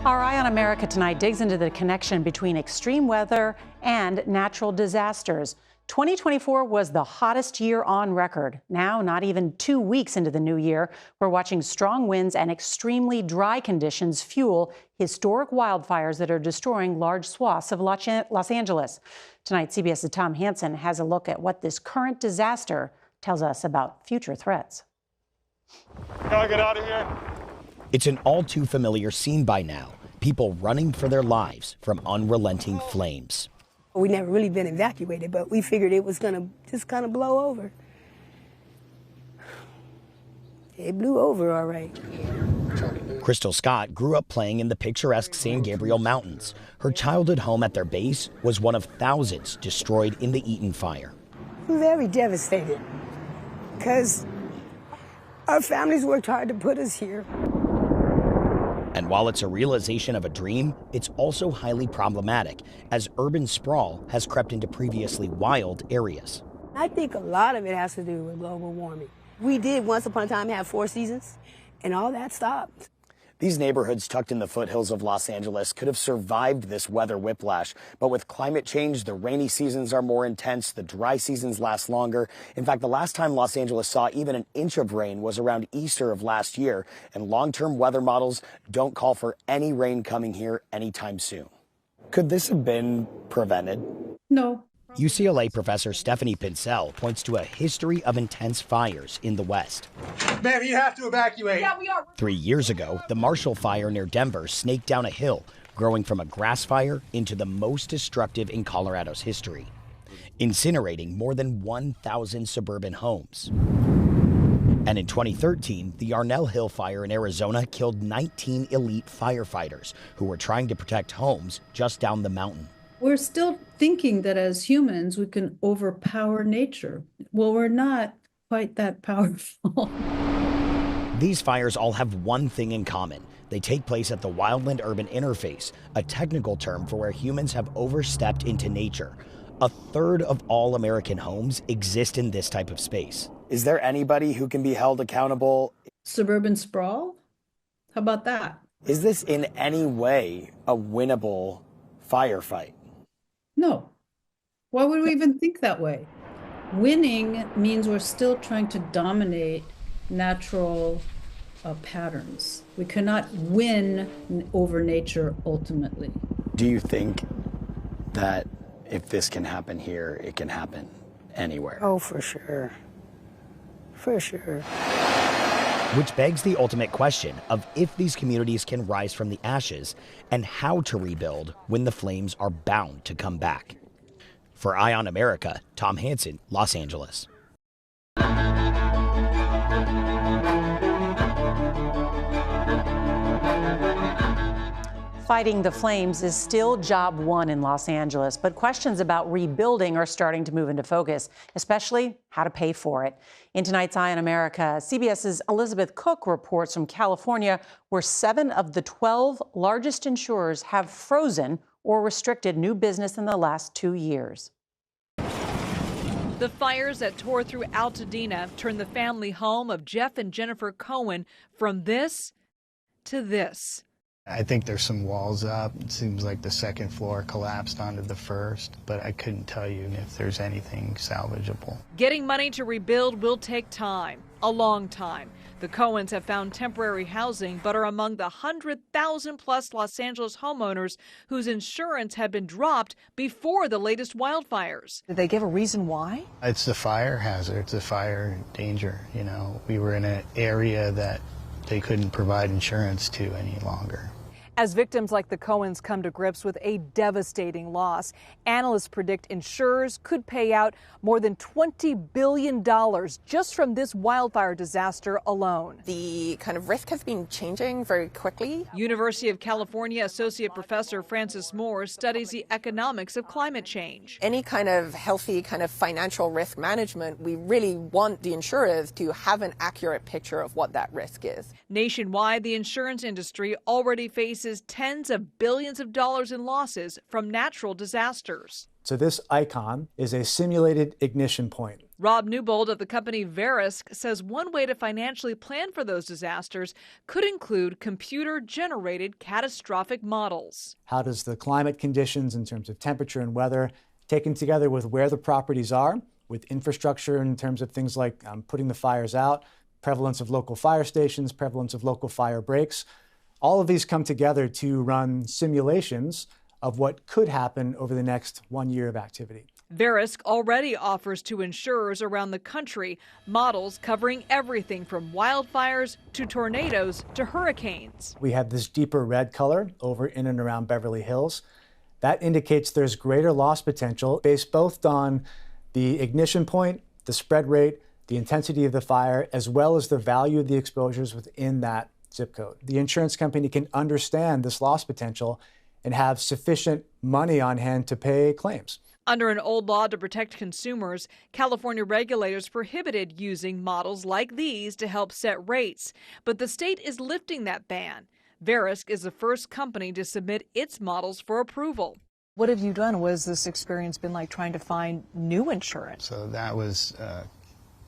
Our Eye on America tonight digs into the connection between extreme weather and natural disasters. 2024 was the hottest year on record. Now, not even 2 weeks into the new year, we're watching strong winds and extremely dry conditions fuel historic wildfires that are destroying large swaths of Los Angeles. Tonight, CBS's Tom Hansen has a look at what this current disaster tells us about future threats. Gotta get out of here. It's an all too familiar scene by now. People running for their lives from unrelenting flames. We never really been evacuated, but we figured it was gonna just kind of blow over. It blew over all right. Crystal Scott grew up playing in the picturesque San Gabriel Mountains. Her childhood home at their base was one of thousands destroyed in the Eaton fire. We're very devastated because our families worked hard to put us here. And while it's a realization of a dream, it's also highly problematic as urban sprawl has crept into previously wild areas. I think a lot of it has to do with global warming. We did once upon a time have 4 seasons, and all that stopped. These neighborhoods tucked in the foothills of Los Angeles could have survived this weather whiplash. But with climate change, the rainy seasons are more intense, the dry seasons last longer. In fact, the last time Los Angeles saw even an inch of rain was around Easter of last year. And long-term weather models don't call for any rain coming here anytime soon. Could this have been prevented? No. UCLA professor Stephanie Pincel points to a history of intense fires in the West. Ma'am, you have to evacuate. Yeah, we are. 3 years ago, the Marshall Fire near Denver snaked down a hill, growing from a grass fire into the most destructive in Colorado's history, incinerating more than 1,000 suburban homes. And in 2013, the Yarnell Hill Fire in Arizona killed 19 elite firefighters who were trying to protect homes just down the mountain. We're still thinking that as humans, we can overpower nature. Well, we're not quite that powerful. These fires all have one thing in common. They take place at the wildland-urban interface, a technical term for where humans have overstepped into nature. A third of all American homes exist in this type of space. Is there anybody who can be held accountable? Suburban sprawl? How about that? Is this in any way a winnable firefight? No. Why would we even think that way? Winning means we're still trying to dominate natural patterns. We cannot win over nature ultimately. Do you think that if this can happen here, it can happen anywhere? Oh, for sure. For sure. Which begs the ultimate question of if these communities can rise from the ashes and how to rebuild when the flames are bound to come back. For Eye on America, Tom Hansen, Los Angeles. Fighting the flames is still job one in Los Angeles, but questions about rebuilding are starting to move into focus, especially how to pay for it. In tonight's Eye on America, CBS's Elizabeth Cook reports from California, where 7 of the 12 largest insurers have frozen or restricted new business in the last 2 years. The fires that tore through Altadena turned the family home of Jeff and Jennifer Cohen from this to this. I think there's some walls up. It seems like the second floor collapsed onto the first, but I couldn't tell you if there's anything salvageable. Getting money to rebuild will take time, a long time. The Cohens have found temporary housing, but are among the 100,000 plus Los Angeles homeowners whose insurance had been dropped before the latest wildfires. Did they give a reason why? It's the fire hazard, it's the fire danger. You know, we were in an area that they couldn't provide insurance to any longer. As victims like the Cohens come to grips with a devastating loss, analysts predict insurers could pay out more than $20 billion just from this wildfire disaster alone. The kind of risk has been changing very quickly. University of California Associate Professor Francis Moore studies the economics of climate change. Any kind of healthy kind of financial risk management, we really want the insurers to have an accurate picture of what that risk is. Nationwide, the insurance industry already faces tens of billions of dollars in losses from natural disasters. So this icon is a simulated ignition point. Rob Newbold of the company Verisk says one way to financially plan for those disasters could include computer-generated catastrophic models. How does the climate conditions in terms of temperature and weather, taken together with where the properties are, with infrastructure in terms of things like putting the fires out, prevalence of local fire stations, prevalence of local fire breaks, all of these come together to run simulations of what could happen over the next 1 year of activity. Verisk already offers to insurers around the country models covering everything from wildfires to tornadoes to hurricanes. We have this deeper red color over in and around Beverly Hills. That indicates there's greater loss potential based both on the ignition point, the spread rate, the intensity of the fire, as well as the value of the exposures within that zip code. The insurance company can understand this loss potential and have sufficient money on hand to pay claims. Under an old law to protect consumers, California regulators prohibited using models like these to help set rates. But the state is lifting that ban. Verisk is the first company to submit its models for approval. What have you done? What has this experience been like trying to find new insurance? So that was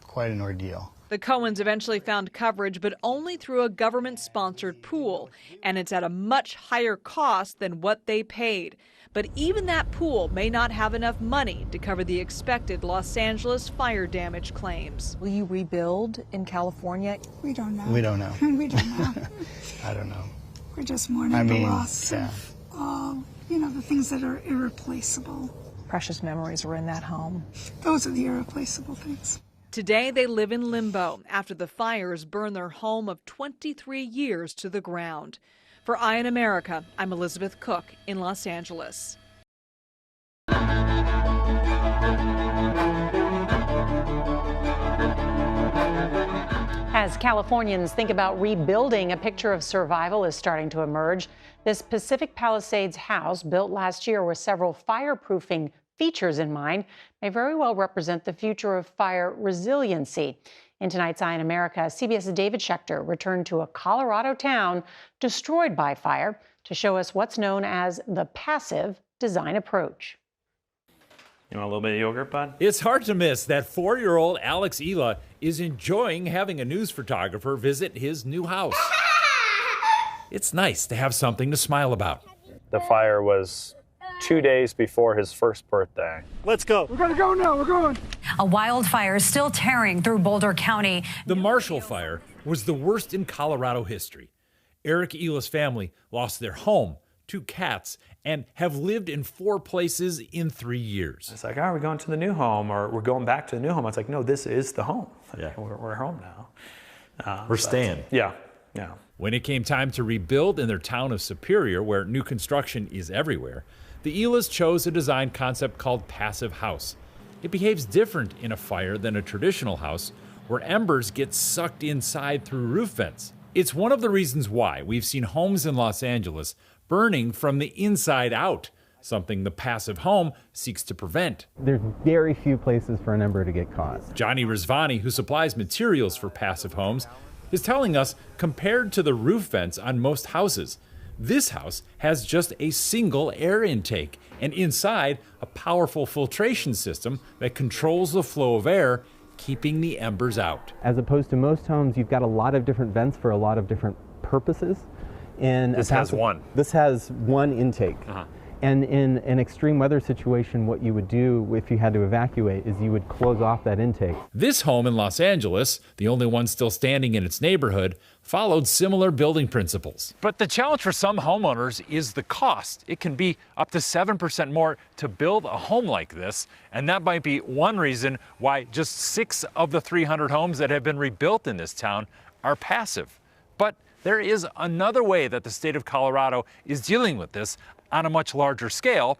quite an ordeal. The Cohens eventually found coverage, but only through a government-sponsored pool, and it's at a much higher cost than what they paid. But even that pool may not have enough money to cover the expected Los Angeles fire damage claims. Will you rebuild in California? We don't know. We don't know. We don't know. I don't know. We're just mourning the loss of all, the things that are irreplaceable. Precious memories were in that home. Those are the irreplaceable things. Today, they live in limbo after the fires burned their home of 23 years to the ground. For Eye in America, I'm Elizabeth Cook in Los Angeles. As Californians think about rebuilding, a picture of survival is starting to emerge. This Pacific Palisades house, built last year with several fireproofing features in mind, may very well represent the future of fire resiliency. In tonight's Eye in America, CBS's David Schechter returned to a Colorado town destroyed by fire to show us what's known as the passive design approach. You want a little bit of yogurt, bud? It's hard to miss that 4-year-old Alex Ela is enjoying having a news photographer visit his new house. It's nice to have something to smile about. The fire was 2 days before his first birthday. Let's go. We're going to go now. We're going. A wildfire is still tearing through Boulder County. The Marshall Fire was the worst in Colorado history. Eric Ela's family lost their home, 2 cats, and have lived in 4 places in 3 years. It's like, we're going to the new home, or we're going back to the new home. It's like, no, this is the home. Yeah. We're home now. We're staying. Yeah. When it came time to rebuild in their town of Superior, where new construction is everywhere, the Elas chose a design concept called Passive House. It behaves different in a fire than a traditional house, where embers get sucked inside through roof vents. It's one of the reasons why we've seen homes in Los Angeles burning from the inside out, something the Passive Home seeks to prevent. There's very few places for an ember to get caught. Johnny Rizvani, who supplies materials for Passive Homes, is telling us, compared to the roof vents on most houses, this house has just a single air intake, and inside, a powerful filtration system that controls the flow of air, keeping the embers out. As opposed to most homes, you've got a lot of different vents for a lot of different purposes. This has one. This has one intake. And in an extreme weather situation, what you would do if you had to evacuate is you would close off that intake. This home in Los Angeles, the only one still standing in its neighborhood, followed similar building principles. But the challenge for some homeowners is the cost. It can be up to 7% more to build a home like this, and that might be one reason why just 6 of the 300 homes that have been rebuilt in this town are passive. But there is another way that the state of Colorado is dealing with this on a much larger scale,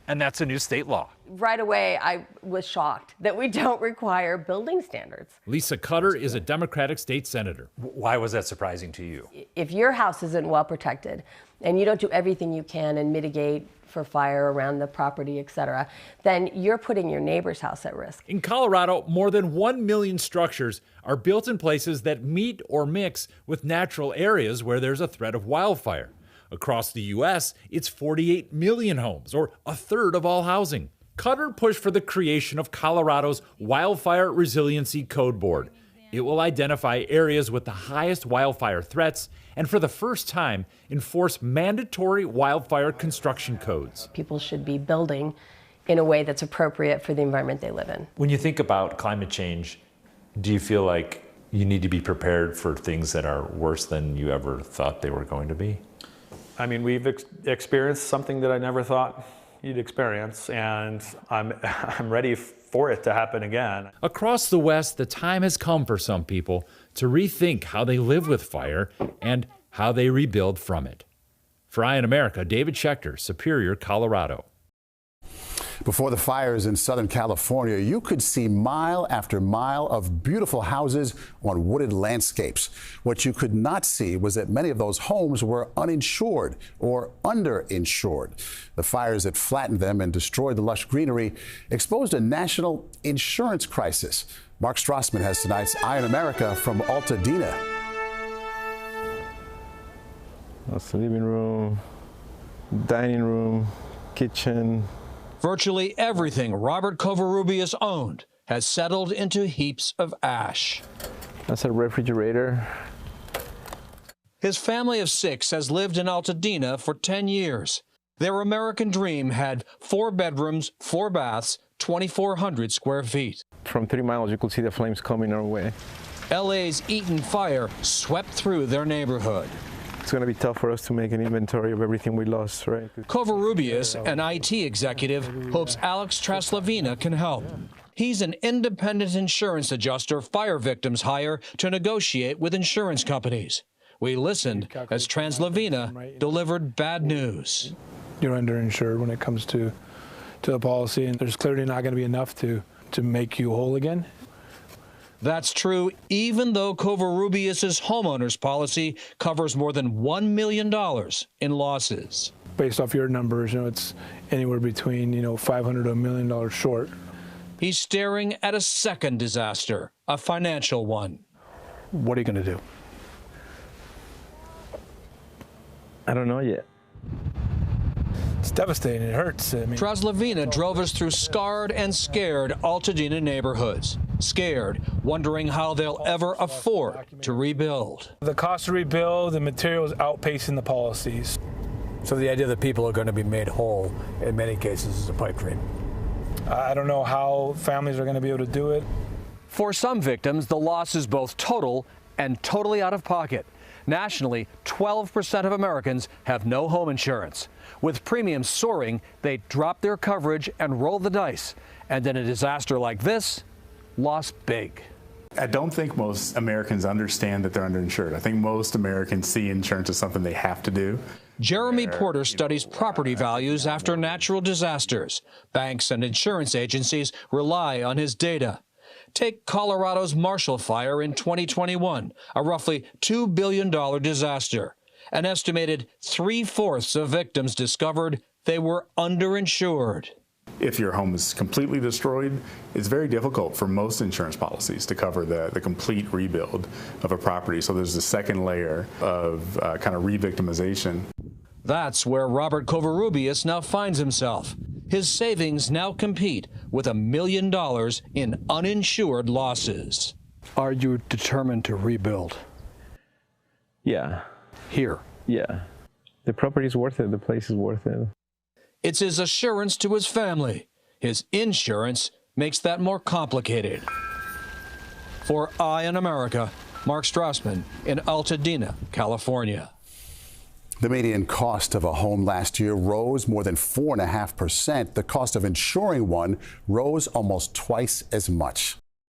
and that's a new state law. Right away, I was shocked that we don't require building standards. Lisa Cutter is a Democratic state senator. Why was that surprising to you? If your house isn't well protected and you don't do everything you can and mitigate for fire around the property, et cetera, then you're putting your neighbor's house at risk. In Colorado, more than 1 million structures are built in places that meet or mix with natural areas where there's a threat of wildfire. Across the U.S., it's 48 million homes, or a third of all housing. Cutter pushed for the creation of Colorado's Wildfire Resiliency Code Board. It will identify areas with the highest wildfire threats and for the first time enforce mandatory wildfire construction codes. People should be building in a way that's appropriate for the environment they live in. When you think about climate change, do you feel like you need to be prepared for things that are worse than you ever thought they were going to be? I mean, we've experienced something that I never thought you'd experience, and I'm ready for it to happen again. Across the West, the time has come for some people to rethink how they live with fire and how they rebuild from it. For Eye on America, David Schechter, Superior, Colorado. Before the fires in Southern California, you could see mile after mile of beautiful houses on wooded landscapes. What you could not see was that many of those homes were uninsured or underinsured. The fires that flattened them and destroyed the lush greenery exposed a national insurance crisis. Mark Strassman has tonight's Eye on America from Altadena. That's the living room, dining room, kitchen. Virtually everything Robert Covarrubias owned has settled into heaps of ash. That's a refrigerator. His family of 6 has lived in Altadena for 10 years. Their American dream had 4 bedrooms, 4 baths, 2,400 square feet. From 3 miles, you could see the flames coming our way. LA's Eaton fire swept through their neighborhood. It's going to be tough for us to make an inventory of everything we lost, right? Covarrubias, an IT executive, hopes Alex Traslavina can help. He's an independent insurance adjuster fire victims hire to negotiate with insurance companies. We listened as Traslavina delivered bad news. You're underinsured when it comes to the policy, and there's clearly not going to be enough to make you whole again. That's true even though Covarrubias' homeowners policy covers more than $1 million in losses. Based off your numbers, it's anywhere between, $500 to $1 million short. He's staring at a second disaster, a financial one. What are you going to do? I don't know yet. It's devastating. It hurts. Traslavina drove us through scarred and scared Altadena neighborhoods. Scared, wondering how they'll ever afford to rebuild. The cost to rebuild, the materials outpacing the policies. So the idea that people are going to be made whole in many cases is a pipe dream. I don't know how families are going to be able to do it. For some victims, the loss is both total and totally out of pocket. Nationally, 12% of Americans have no home insurance. With premiums soaring, they drop their coverage and roll the dice. And in a disaster like this, loss big. I don't think most Americans understand that they're underinsured. I think most Americans see insurance as something they have to do. Jeremy Porter studies property values after natural disasters. Banks and insurance agencies rely on his data. Take Colorado's Marshall Fire in 2021, a roughly $2 billion disaster. An estimated 3/4 of victims discovered they were underinsured. If your home is completely destroyed, it's very difficult for most insurance policies to cover the complete rebuild of a property. So there's a second layer of kind of re-victimization. That's where Robert Covarrubias now finds himself. His savings now compete with $1 million in uninsured losses. Are you determined to rebuild? Yeah. Here. Yeah. The property is worth it. The place is worth it. It's his assurance to his family. His insurance makes that more complicated. For Eye on America, Mark Strassman in Altadena, California. The median cost of a home last year rose more than 4.5%. The cost of insuring one rose almost twice as much.